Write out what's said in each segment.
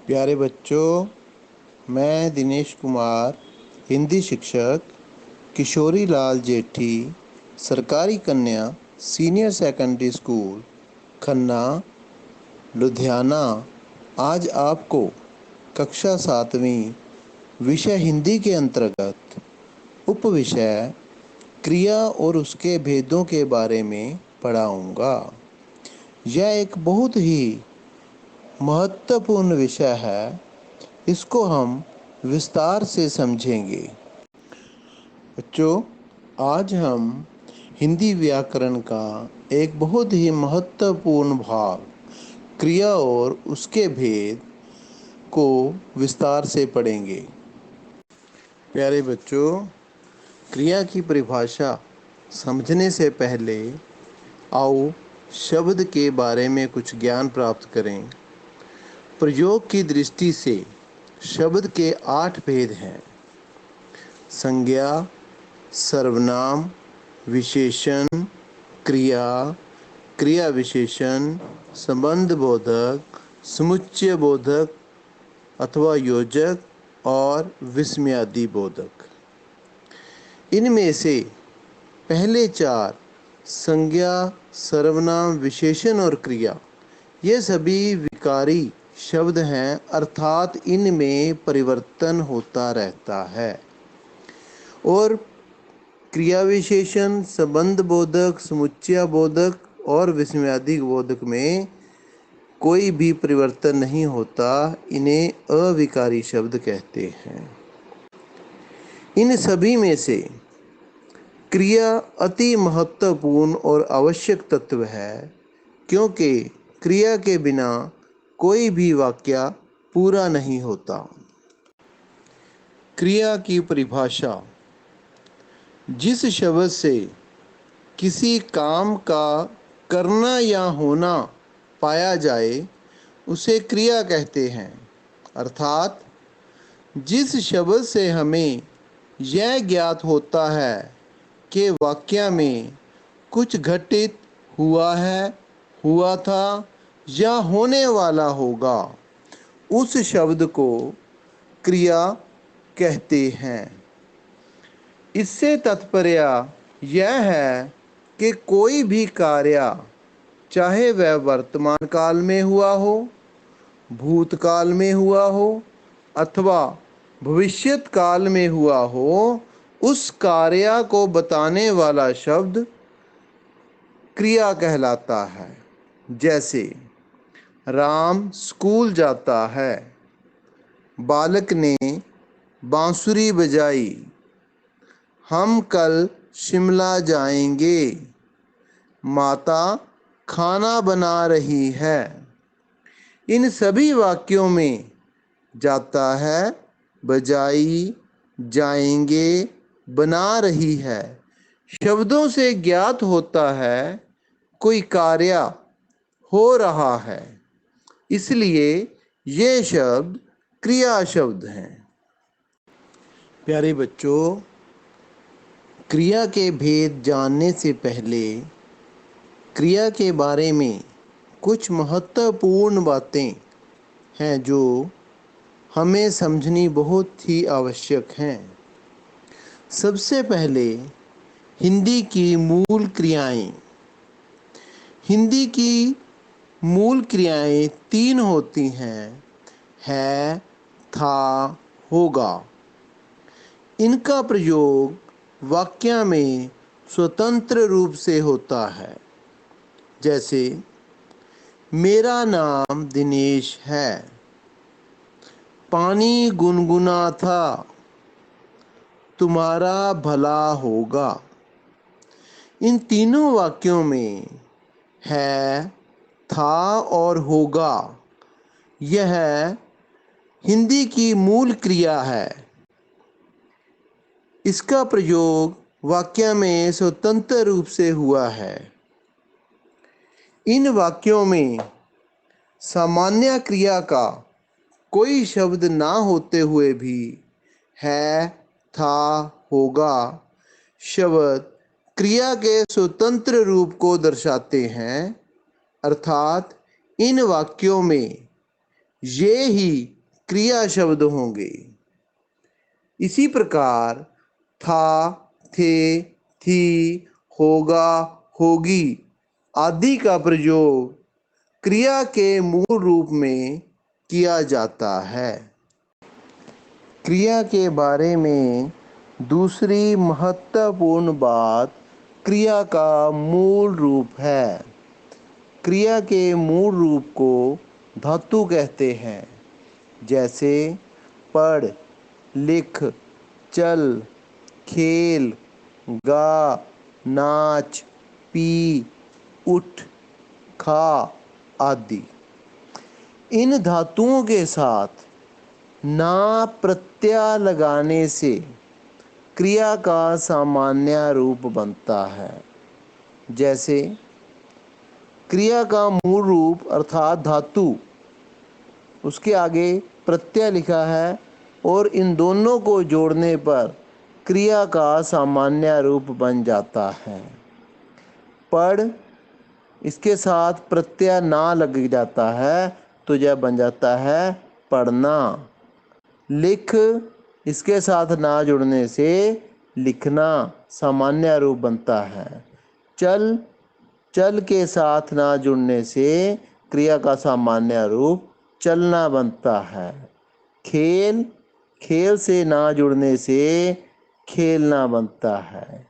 प्यारे बच्चों, मैं दिनेश कुमार, हिंदी शिक्षक, किशोरी लाल जेठी, सरकारी कन्या senior secondary school, Khanna, Ludhiana, आज आपको कक्षा 7वीं विषय हिंदी के अंतर्गत उपविषय क्रिया और उसके भेदों के बारे में पढ़ाऊँगा। यह एक बहुत ही महत्वपूर्ण विषय है। इसको हम विस्तार से समझेंगे। बच्चों, आज हम हिंदी व्याकरण का एक बहुत ही महत्वपूर्ण भाग क्रिया और उसके भेद को विस्तार से पढ़ेंगे। प्यारे बच्चों, क्रिया की परिभाषा समझने से पहले आओ शब्द के बारे में कुछ ज्ञान प्राप्त करें। प्रयोग की दृष्टि से शब्द के 8 भेद हैं: संज्ञा, सर्वनाम, विशेषण, क्रिया, क्रिया विशेषण, संबंध बोधक, समुच्चय बोधक अथवा योजक और विस्मयादि बोधक। इनमें से पहले 4 संज्ञा, सर्वनाम, विशेषण और क्रिया, ये सभी विकारी शब्द हैं, अर्थात इनमें परिवर्तन होता रहता है। और क्रिया विशेषण, संबंध बोधक, समुच्चय बोधक और विस्मयादि बोधक में कोई भी परिवर्तन नहीं होता। इन्हें अविकारी शब्द कहते हैं। इन सभी में से क्रिया अति महत्वपूर्ण और आवश्यक तत्व है, क्योंकि क्रिया के बिना कोई भी वाक्य पूरा नहीं होता। क्रिया की परिभाषा: जिस शब्द से किसी काम का करना या होना पाया जाए उसे क्रिया कहते हैं। अर्थात जिस शब्द से हमें यह ज्ञात होता है कि वाक्य में कुछ घटित हुआ है, हुआ था या होने वाला होगा, उस शब्द को क्रिया कहते हैं। इससे तात्पर्य यह है कि कोई भी कार्य, चाहे वह वर्तमान काल में हुआ हो, भूतकाल में हुआ हो अथवा भविष्यत काल में हुआ हो, उस कार्य को बताने वाला शब्द क्रिया कहलाता है। जैसे राम स्कूल जाता है, बालक ने बांसुरी बजाई, हम कल शिमला जाएंगे, माता खाना बना रही है। इन सभी वाक्यों में जाता है, बजाई, जाएंगे, बना रही है शब्दों से ज्ञात होता है कोई कार्य हो रहा है, इसलिए ये शब्द क्रिया शब्द हैं। प्यारे बच्चों, क्रिया के भेद जानने से पहले क्रिया के बारे में कुछ महत्वपूर्ण बातें हैं जो हमें समझनी बहुत ही आवश्यक हैं। सबसे पहले हिंदी की मूल क्रियाएं। हिंदी की मूल क्रियाएं 3 होती हैं: है, था, होगा। इनका प्रयोग वाक्य में स्वतंत्र रूप से होता है। जैसे मेरा नाम दिनेश है, पानी गुनगुना था, तुम्हारा भला होगा। इन तीनों वाक्यों में है, था और होगा, यह हिंदी की मूल क्रिया है। इसका प्रयोग वाक्य में स्वतंत्र रूप से हुआ है। इन वाक्यों में सामान्य क्रिया का कोई शब्द ना होते हुए भी है, था, होगा शब्द क्रिया के स्वतंत्र रूप को दर्शाते हैं। अर्थात इन वाक्यों में ये ही क्रिया शब्द होंगे। इसी प्रकार था, थे, थी, होगा, होगी आदि का प्रयोग क्रिया के मूल रूप में किया जाता है। क्रिया के बारे में दूसरी महत्वपूर्ण बात क्रिया का मूल रूप है। क्रिया के मूल रूप को धातु कहते हैं, जैसे पढ़, लिख, चल, खेल, गा, नाच, पी, उठ, खा आदि। इन धातुओं के साथ ना प्रत्यय लगाने से क्रिया का सामान्य रूप बनता है। जैसे क्रिया का मूल रूप अर्थात धातु, उसके आगे प्रत्यय लिखा है और इन दोनों को जोड़ने पर क्रिया का सामान्य रूप बन जाता है। पढ़, इसके साथ प्रत्यय ना लग जाता है तो यह बन जाता है पढ़ना। लिख, इसके साथ ना जुड़ने से लिखना सामान्य रूप बनता है। चल, चल के साथ ना जुड़ने से क्रिया का सामान्य रूप चलना बनता है। खेल, खेल से ना जुड़ने से खेलना बनता है।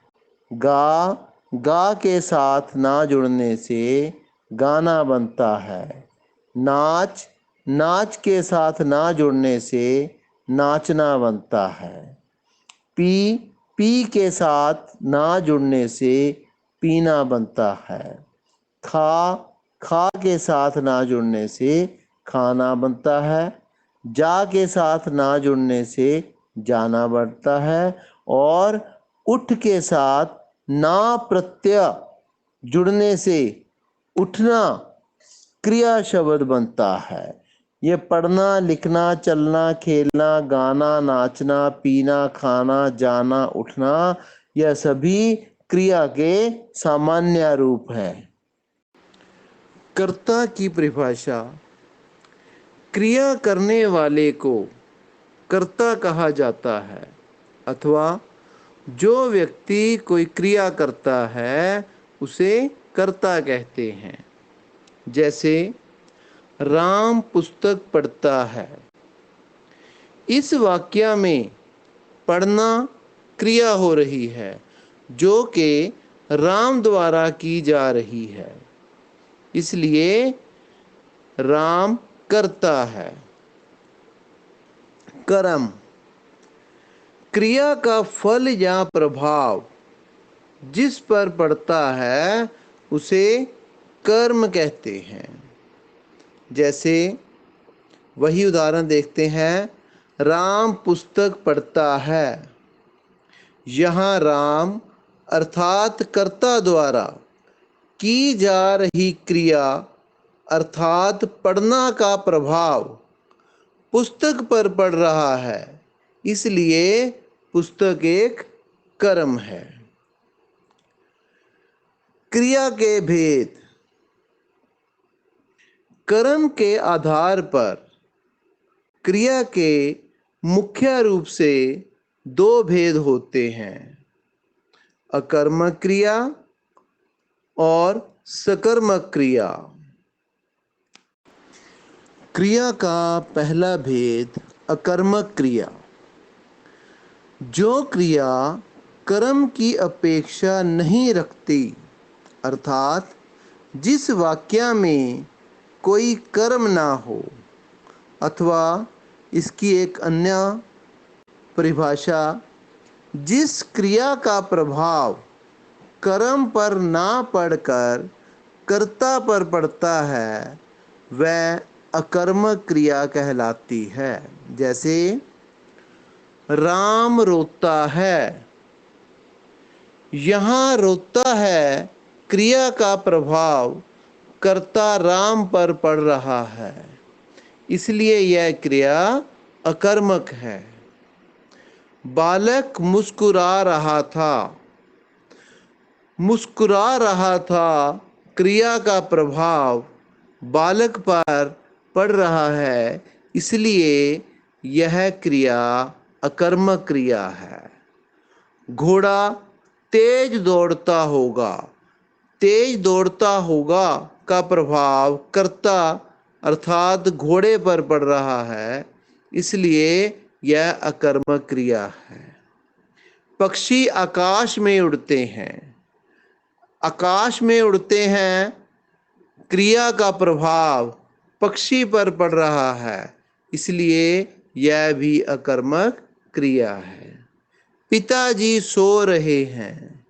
गा, गा के साथ ना जुड़ने से गाना बनता है। नाच, नाच के साथ ना जुड़ने से नाचना बनता है। पी, पी के साथ ना जुड़ने से पीना बनता है। खा, खा के साथ ना जुड़ने से खाना बनता है। जा के साथ ना जुड़ने से जाना बनता है। और उठ के साथ ना प्रत्यय जुड़ने से उठना क्रिया शब्द बनता है। ये पढ़ना, लिखना, चलना, खेलना, गाना, नाचना, पीना, खाना, जाना, उठना, यह सभी क्रिया के सामान्य रूप हैं। कर्ता की परिभाषा। क्रिया करने वाले को कर्ता कहा जाता है, अथवा जो व्यक्ति कोई क्रिया करता है उसे कर्ता कहते हैं। जैसे राम पुस्तक पढ़ता है। इस वाक्य में पढ़ना क्रिया हो रही है जो कि राम द्वारा की जा रही है, इसलिए राम करता है। कर्म, क्रिया का फल या प्रभाव जिस पर पड़ता है उसे कर्म कहते हैं। जैसे वही उदाहरण देखते हैं, राम पुस्तक पढ़ता है। यहाँ राम अर्थात कर्ता द्वारा की जा रही क्रिया अर्थात पढ़ना का प्रभाव पुस्तक पर पड़ रहा है, इसलिए पुस्तक एक कर्म है। क्रिया के भेद। कर्म के आधार पर क्रिया के मुख्य रूप से दो भेद होते हैं, अकर्मक क्रिया और सकर्मक क्रिया। क्रिया का पहला भेद अकर्मक क्रिया। जो क्रिया कर्म की अपेक्षा नहीं रखती, अर्थात जिस वाक्य में कोई कर्म ना हो, अथवा इसकी एक अन्य परिभाषा, जिस क्रिया का प्रभाव कर्म पर ना पड़कर कर्ता पर पड़ता है, वह अकर्मक क्रिया कहलाती है। जैसे राम रोता है। यहाँ रोता है क्रिया का प्रभाव कर्ता राम पर पड़ रहा है, इसलिए यह क्रिया अकर्मक है। बालक मुस्कुरा रहा था। मुस्कुरा रहा था क्रिया का प्रभाव बालक पर पड़ रहा है, इसलिए यह क्रिया अकर्मक क्रिया है। घोड़ा तेज दौड़ता होगा। तेज दौड़ता होगा का प्रभाव कर्ता अर्थात घोड़े पर पड़ रहा है, इसलिए यह अकर्मक क्रिया है। पक्षी आकाश में उड़ते हैं। आकाश में उड़ते हैं क्रिया का प्रभाव पक्षी पर पड़ रहा है, इसलिए यह भी अकर्मक क्रिया है। पिताजी सो रहे हैं।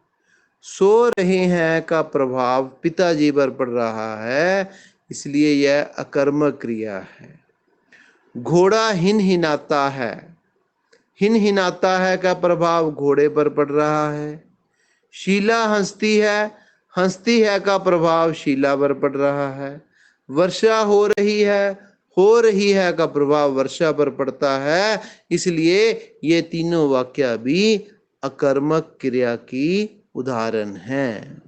सो रहे हैं का प्रभाव पिताजी पर पड़ रहा है, इसलिए यह अकर्मक क्रिया है। घोड़ा हिनहिनाता है। हिनहिनाता है का प्रभाव घोड़े पर पड़ रहा है। शीला हंसती है। हंसती है का प्रभाव शीला पर पड़ रहा है। वर्षा हो रही है। हो रही है का प्रभाव वर्षा पर पड़ता है, इसलिए ये तीनों वाक्य भी अकर्मक क्रिया की उदाहरण हैं।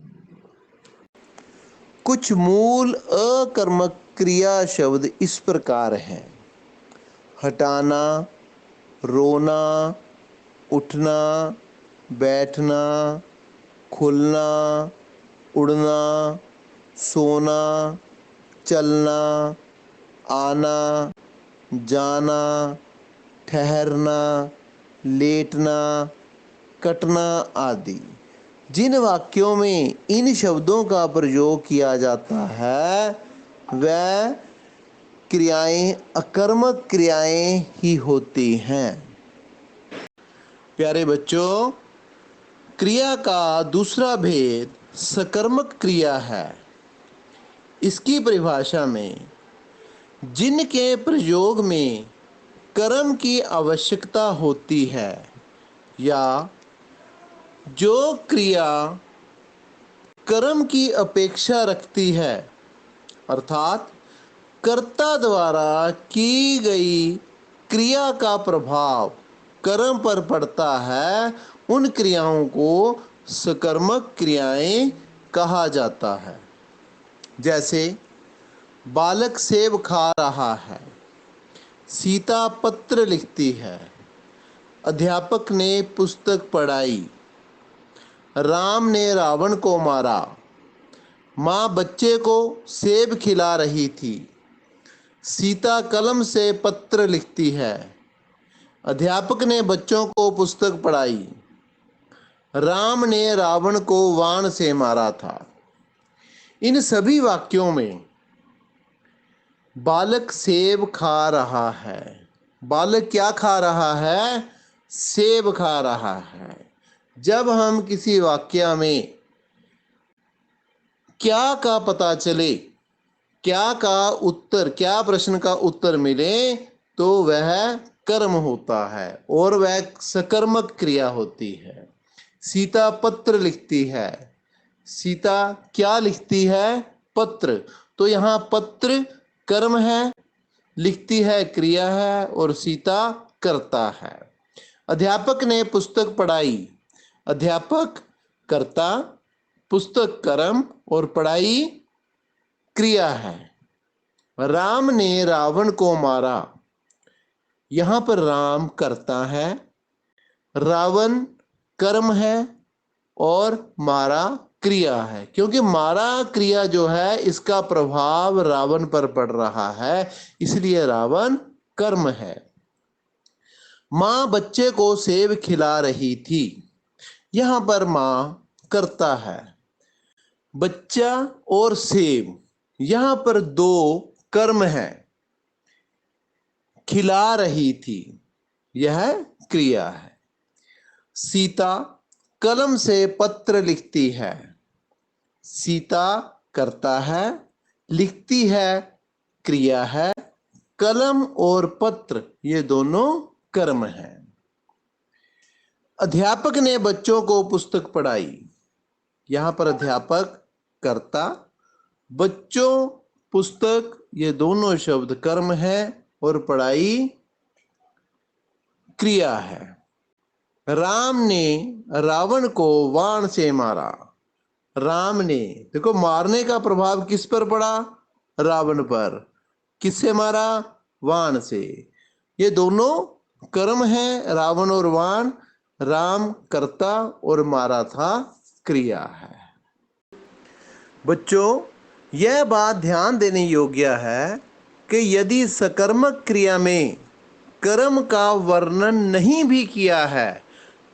कुछ मूल अकर्मक क्रिया शब्द इस प्रकार हैं: हटाना, रोना, उठना, बैठना, खुलना, उड़ना, सोना, चलना, आना, जाना, ठहरना, लेटना, कटना आदि। जिन वाक्यों में इन शब्दों का प्रयोग किया जाता है वह क्रियाएं अकर्मक क्रियाएं ही होती हैं। प्यारे बच्चों, क्रिया का दूसरा भेद सकर्मक क्रिया है। इसकी परिभाषा में जिनके प्रयोग में कर्म की आवश्यकता होती है या जो क्रिया कर्म की अपेक्षा रखती है, अर्थात कर्ता द्वारा की गई क्रिया का प्रभाव कर्म पर पड़ता है, उन क्रियाओं को सकर्मक क्रियाएं कहा जाता है। जैसे बालक सेब खा रहा है, सीता पत्र लिखती है, अध्यापक ने पुस्तक पढ़ाई, राम ने रावण को मारा, माँ बच्चे को सेब खिला रही थी, सीता कलम से पत्र लिखती है, अध्यापक ने बच्चों को पुस्तक पढ़ाई, राम ने रावण को बाण से मारा था। इन सभी वाक्यों में बालक सेब खा रहा है। बालक क्या खा रहा है? सेब खा रहा है। जब हम किसी वाक्य में क्या का पता चले, क्या का उत्तर, क्या प्रश्न का उत्तर मिले, तो वह कर्म होता है और वह सकर्मक क्रिया होती है। सीता पत्र लिखती है। सीता क्या लिखती है? पत्र। तो यहाँ पत्र कर्म है, लिखती है क्रिया है और सीता कर्ता है। अध्यापक ने पुस्तक पढ़ाई। अध्यापक कर्ता, पुस्तक कर्म और पढ़ाई क्रिया है। राम ने रावण को मारा। यहाँ पर राम कर्ता है, रावण कर्म है और मारा क्रिया है। क्योंकि मारा क्रिया जो है इसका प्रभाव रावण पर पड़ रहा है, इसलिए रावण कर्म है। माँ बच्चे को सेब खिला रही थी। यहाँ पर माँ कर्ता है। बच्चा और सेब, यहाँ पर दो कर्म है। खिला रही थी, यह क्रिया है। सीता कलम से पत्र लिखती है। सीता करता है, लिखती है क्रिया है। कलम और पत्र ये दोनों कर्म हैं। अध्यापक ने बच्चों को पुस्तक पढ़ाई। यहां पर अध्यापक कर्ता, बच्चों पुस्तक ये दोनों शब्द कर्म है और पढ़ाई क्रिया है। राम ने रावण को बाण से मारा। राम ने, देखो मारने का प्रभाव किस पर पड़ा? रावण पर। किससे मारा? वाण से। ये दोनों कर्म हैं, रावण और वाण। राम कर्ता और मारा था क्रिया है। बच्चों, यह बात ध्यान देने योग्य है कि यदि सकर्मक क्रिया में कर्म का वर्णन नहीं भी किया है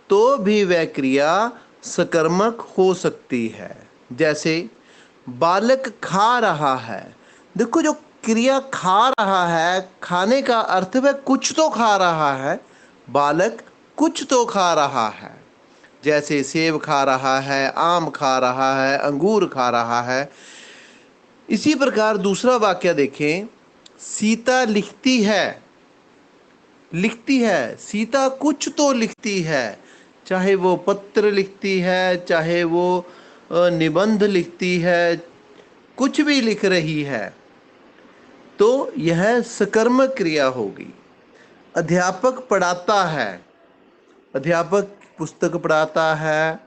तो भी वह क्रिया सकर्मक हो सकती है। जैसे बालक खा रहा है। देखो, जो क्रिया खा रहा है, खाने का अर्थ वह कुछ तो खा रहा है। बालक कुछ तो खा रहा है। जैसे सेब खा रहा है, आम खा रहा है, अंगूर खा रहा है। इसी प्रकार दूसरा वाक्य देखें। सीता लिखती है। लिखती है, सीता कुछ तो लिखती है। चाहे वो पत्र लिखती है, चाहे वो निबंध लिखती है, कुछ भी लिख रही है, तो यह सकर्मक क्रिया होगी। अध्यापक पढ़ाता है। अध्यापक पुस्तक पढ़ाता है,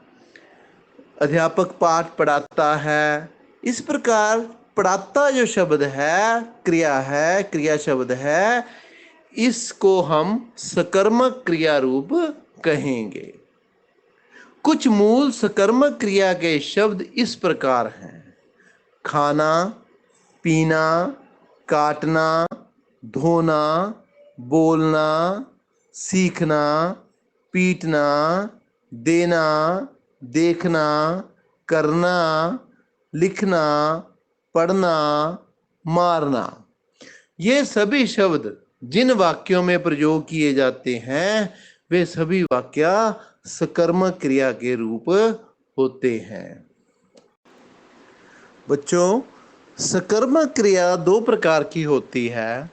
अध्यापक पाठ पढ़ाता है। इस प्रकार पढ़ाता जो शब्द है, क्रिया है, क्रिया शब्द है, इसको हम सकर्मक क्रिया रूप कहेंगे। कुछ मूल सकर्मक क्रिया के शब्द इस प्रकार हैं। खाना, पीना, काटना, धोना, बोलना, सीखना, पीटना, देना, देखना, करना, लिखना, पढ़ना, मारना। ये सभी शब्द जिन वाक्यों में प्रयोग किए जाते हैं वे सभी वाक्य सकर्मक क्रिया के रूप होते हैं। बच्चों, सकर्मक क्रिया दो प्रकार की होती है।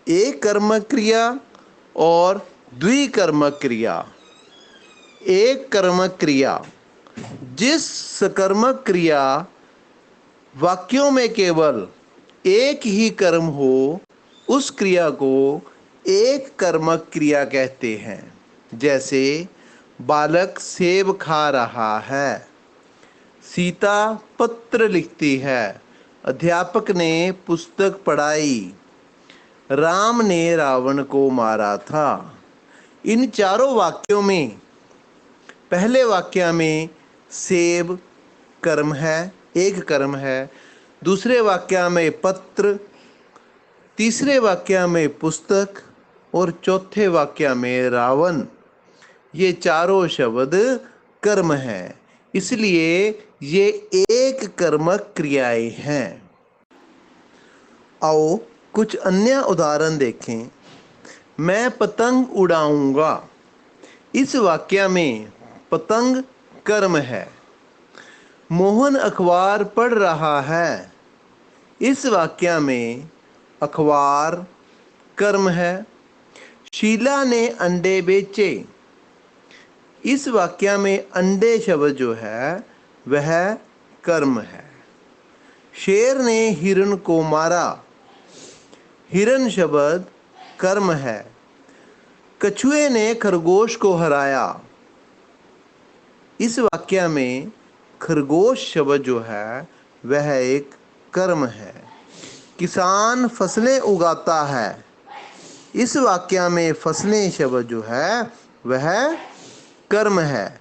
एक कर्मक क्रिया और द्विकर्मक क्रिया। एक कर्मक क्रिया, जिस सकर्मक क्रिया वाक्यों में केवल एक ही कर्म हो उस क्रिया को एक कर्मक क्रिया कहते हैं। जैसे बालक सेब खा रहा है, सीता पत्र लिखती है, अध्यापक ने पुस्तक पढ़ाई, राम ने रावण को मारा था। इन चारों वाक्यों में पहले वाक्य में सेब कर्म है, एक कर्म है। दूसरे वाक्य में पत्र, तीसरे वाक्य में पुस्तक और चौथे वाक्य में रावण। ये चारों शब्द कर्म हैं, इसलिए ये एक कर्मक क्रियाएं हैं। आओ कुछ अन्य उदाहरण देखें। मैं पतंग उड़ाऊंगा। इस वाक्य में पतंग कर्म है। मोहन अखबार पढ़ रहा है। इस वाक्य में अखबार कर्म है। शीला ने अंडे बेचे। इस वाक्य में अंडे शब्द जो है वह कर्म है। शेर ने हिरण को मारा। हिरण शब्द कर्म है। कछुए ने खरगोश को हराया। इस वाक्य में खरगोश शब्द जो है वह एक कर्म है। किसान फसलें उगाता है। इस वाक्य में फसलें शब्द जो है वह कर्म है।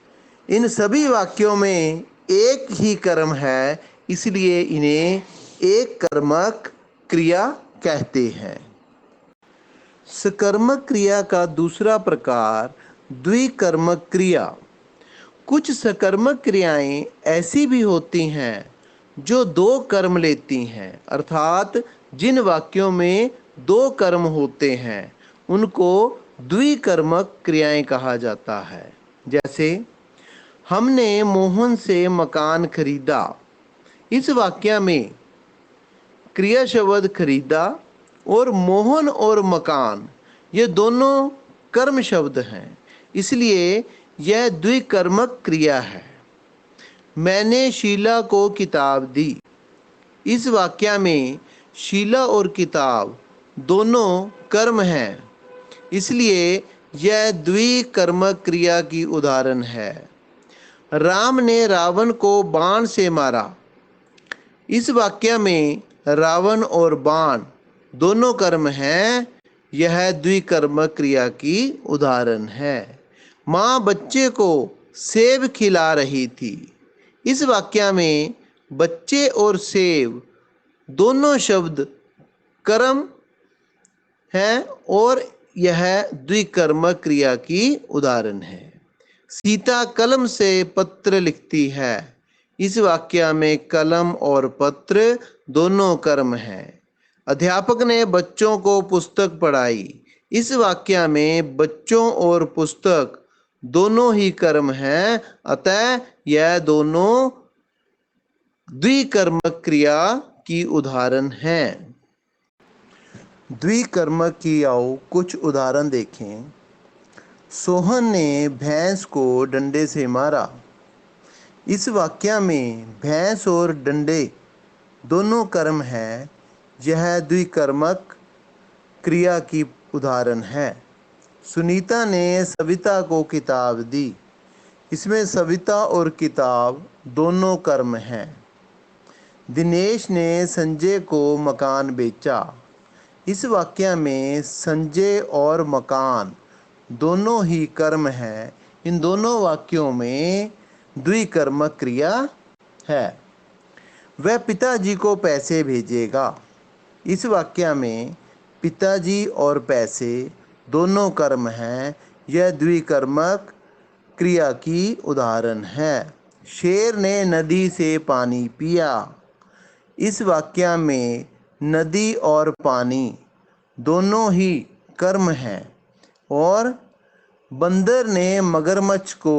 इन सभी वाक्यों में एक ही कर्म है, इसलिए इन्हें एक कर्मक क्रिया कहते हैं। सकर्मक क्रिया का दूसरा प्रकार द्विकर्मक क्रिया। कुछ सकर्मक क्रियाएं ऐसी भी होती हैं जो दो कर्म लेती हैं, अर्थात जिन वाक्यों में दो कर्म होते हैं उनको द्विकर्मक क्रियाएं कहा जाता है। जैसे हमने मोहन से मकान खरीदा। इस वाक्य में क्रिया शब्द खरीदा और मोहन और मकान ये दोनों कर्म शब्द हैं, इसलिए यह द्विकर्मक क्रिया है। मैंने शीला को किताब दी। इस वाक्य में शीला और किताब दोनों कर्म हैं, इसलिए यह द्विकर्मक क्रिया की उदाहरण है। राम ने रावण को बाण से मारा। इस वाक्य में रावण और बाण दोनों कर्म हैं, यह द्विकर्मक क्रिया की उदाहरण है। माँ बच्चे को सेब खिला रही थी। इस वाक्य में बच्चे और सेब दोनों शब्द कर्म हैं और यह द्विकर्मक क्रिया की उदाहरण है। सीता कलम से पत्र लिखती है। इस वाक्य में कलम और पत्र दोनों कर्म हैं। अध्यापक ने बच्चों को पुस्तक पढ़ाई। इस वाक्य में बच्चों और पुस्तक दोनों ही कर्म हैं, अतः यह दोनों द्विकर्मक क्रिया की उदाहरण हैं। द्विकर्मक की आओ कुछ उदाहरण देखें। सोहन ने भैंस को डंडे से मारा। इस वाक्य में भैंस और डंडे दोनों कर्म हैं, यह द्विकर्मक क्रिया की उदाहरण है। सुनीता ने सविता को किताब दी। इसमें सविता और किताब दोनों कर्म हैं। दिनेश ने संजय को मकान बेचा। इस वाक्य में संजय और मकान दोनों ही कर्म हैं। इन दोनों वाक्यों में द्विकर्मक क्रिया है। वह पिताजी को पैसे भेजेगा। इस वाक्य में पिताजी और पैसे दोनों कर्म हैं, यह द्विकर्मक क्रिया की उदाहरण है। शेर ने नदी से पानी पिया। इस वाक्य में नदी और पानी दोनों ही कर्म हैं और बंदर ने मगरमच्छ को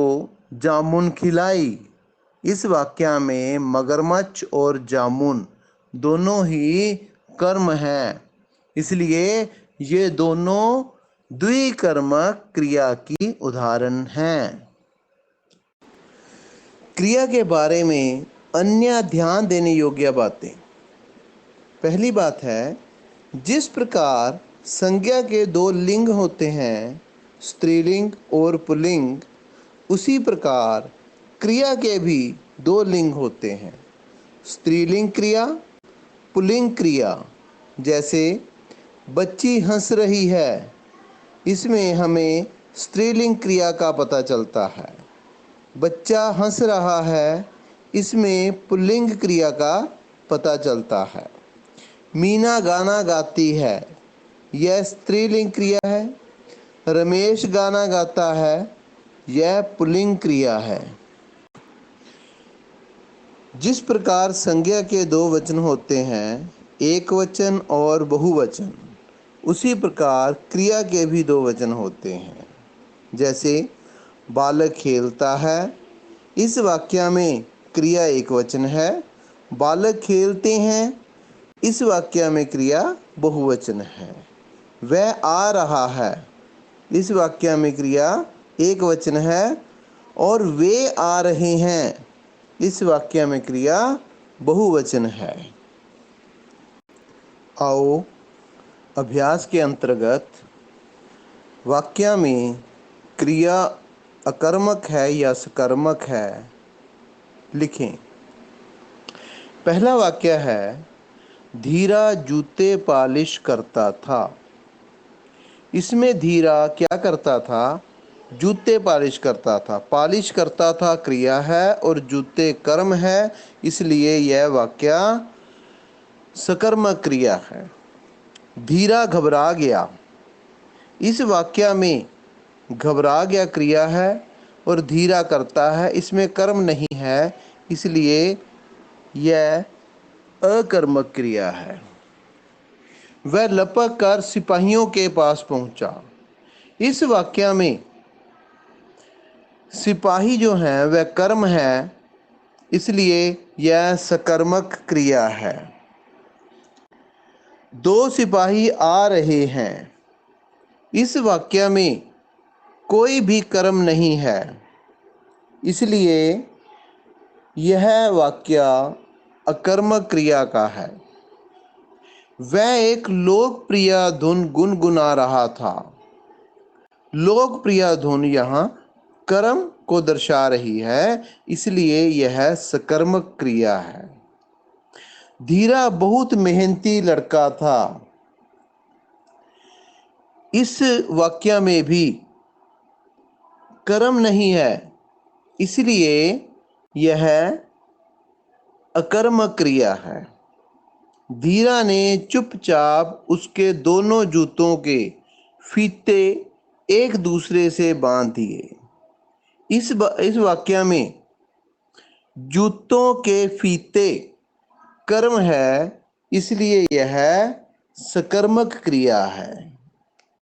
जामुन खिलाई। इस वाक्य में मगरमच्छ और जामुन दोनों ही कर्म हैं, इसलिए ये दोनों द्विकर्मक क्रिया की उदाहरण हैं। क्रिया के बारे में अन्य ध्यान देने योग्य बातें। पहली बात है, जिस प्रकार संज्ञा के दो लिंग होते हैं, स्त्रीलिंग और पुल्लिंग, उसी प्रकार क्रिया के भी दो लिंग होते हैं, स्त्रीलिंग क्रिया, पुल्लिंग क्रिया। जैसे बच्ची हंस रही है, इसमें हमें स्त्रीलिंग क्रिया का पता चलता है। बच्चा हंस रहा है, इसमें पुल्लिंग क्रिया का पता चलता है। मीना गाना गाती है, यह स्त्रीलिंग क्रिया है। रमेश गाना गाता है, यह पुल्लिंग क्रिया है। जिस प्रकार संज्ञा के दो वचन होते हैं, एक वचन और बहुवचन, उसी प्रकार क्रिया के भी दो वचन होते हैं। जैसे बालक खेलता है, इस वाक्य में क्रिया एक वचन है। बालक खेलते हैं, इस वाक्य में क्रिया बहुवचन है। वह आ रहा है, इस वाक्य में क्रिया एक वचन है और वे आ रहे हैं, इस वाक्य में क्रिया बहुवचन है। आओ अभ्यास के अंतर्गत वाक्य में क्रिया अकर्मक है या सकर्मक है लिखें। पहला वाक्य है, धीरा जूते पॉलिश करता था। इसमें धीरा क्या करता था? जूते पॉलिश करता था। पॉलिश करता था क्रिया है और जूते कर्म है, इसलिए यह वाक्य सकर्मक क्रिया है। धीरा घबरा गया, इस वाक्य में घबरा गया क्रिया है और धीरा करता है, इसमें कर्म नहीं है, इसलिए यह अकर्मक क्रिया है। वह लपक कर सिपाहियों के पास पहुंचा। इस वाक्य में सिपाही जो हैं वह कर्म है, इसलिए यह सकर्मक क्रिया है। दो सिपाही आ रहे हैं, इस वाक्य में कोई भी कर्म नहीं है, इसलिए यह वाक्य अकर्मक क्रिया का है। वह एक लोकप्रिय धुन गुनगुना रहा था। लोकप्रिय धुन यहाँ कर्म को दर्शा रही है, इसलिए यह सकर्मक क्रिया है। धीरा बहुत मेहनती लड़का था। इस वाक्य में भी कर्म नहीं है, इसलिए यह अकर्मक क्रिया है। धीरा ने चुपचाप उसके दोनों जूतों के फीते एक दूसरे से बांध दिए। इस वाक्य में जूतों के फीते कर्म है, इसलिए यह सकर्मक क्रिया है।